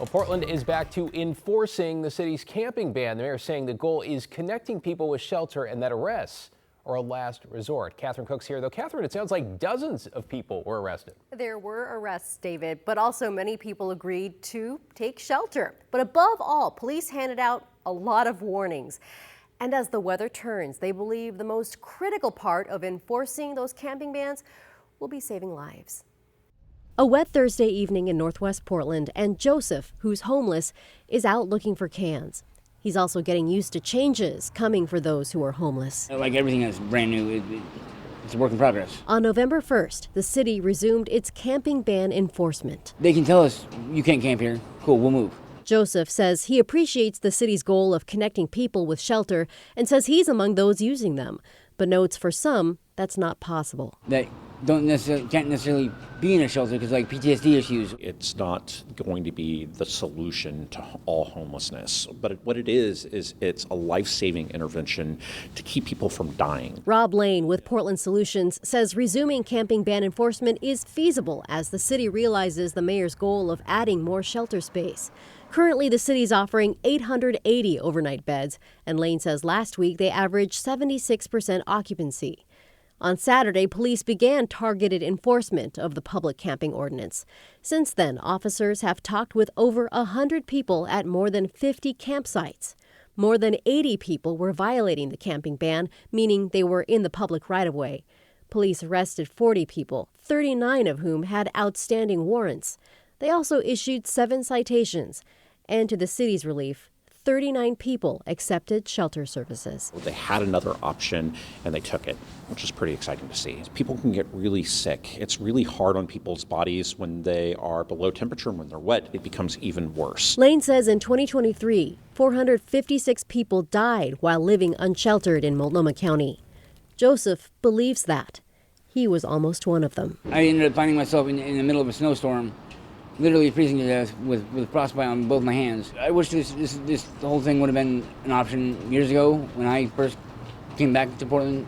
Well, Portland is back to enforcing the city's camping ban. The mayor saying the goal is connecting people with shelter and that arrests are a last resort. Catherine Cook's here, though. Catherine, it sounds like dozens of people were arrested. There were arrests, David, but also many people agreed to take shelter. But above all, police handed out a lot of warnings. And as the weather turns, they believe the most critical part of enforcing those camping bans will be saving lives. A wet Thursday evening in Northwest Portland, and Joseph, who's homeless, is out looking for cans. He's also getting used to changes coming for those who are homeless. Like everything is brand new. It's a work in progress. On November 1st, the city resumed its camping ban enforcement. They can tell us, you can't camp here. Cool, we'll move. Joseph says he appreciates the city's goal of connecting people with shelter and says he's among those using them, but notes for some that's not possible. That can't necessarily be in a shelter because like PTSD issues. It's not going to be the solution to all homelessness, but what it is it's a life-saving intervention to keep people from dying. Rob Lane with Portland Solutions says resuming camping ban enforcement is feasible as the city realizes the mayor's goal of adding more shelter space. Currently, the city's offering 880 overnight beds, and Lane says last week they averaged 76% occupancy. On Saturday, police began targeted enforcement of the public camping ordinance. Since then, officers have talked with over 100 people at more than 50 campsites. More than 80 people were violating the camping ban, meaning they were in the public right-of-way. Police arrested 40 people, 39 of whom had outstanding warrants. They also issued 7 citations. And to the city's relief, 39 people accepted shelter services. They had another option and they took it, which is pretty exciting to see. People can get really sick. It's really hard on people's bodies when they are below temperature, and when they're wet, it becomes even worse. Lane says in 2023, 456 people died while living unsheltered in Multnomah County. Joseph believes that. He was almost one of them. I ended up finding myself in the middle of a snowstorm, literally freezing to death with frostbite on both my hands. I wish this whole thing would have been an option years ago when I first came back to Portland.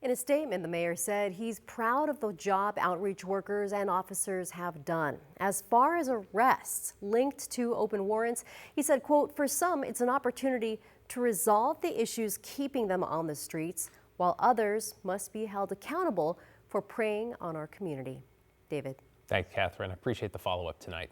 In a statement, the mayor said he's proud of the job outreach workers and officers have done. As far as arrests linked to open warrants, he said, quote, "For some, it's an opportunity to resolve the issues keeping them on the streets, while others must be held accountable for preying on our community." David. Thanks, Catherine. I appreciate the follow-up tonight.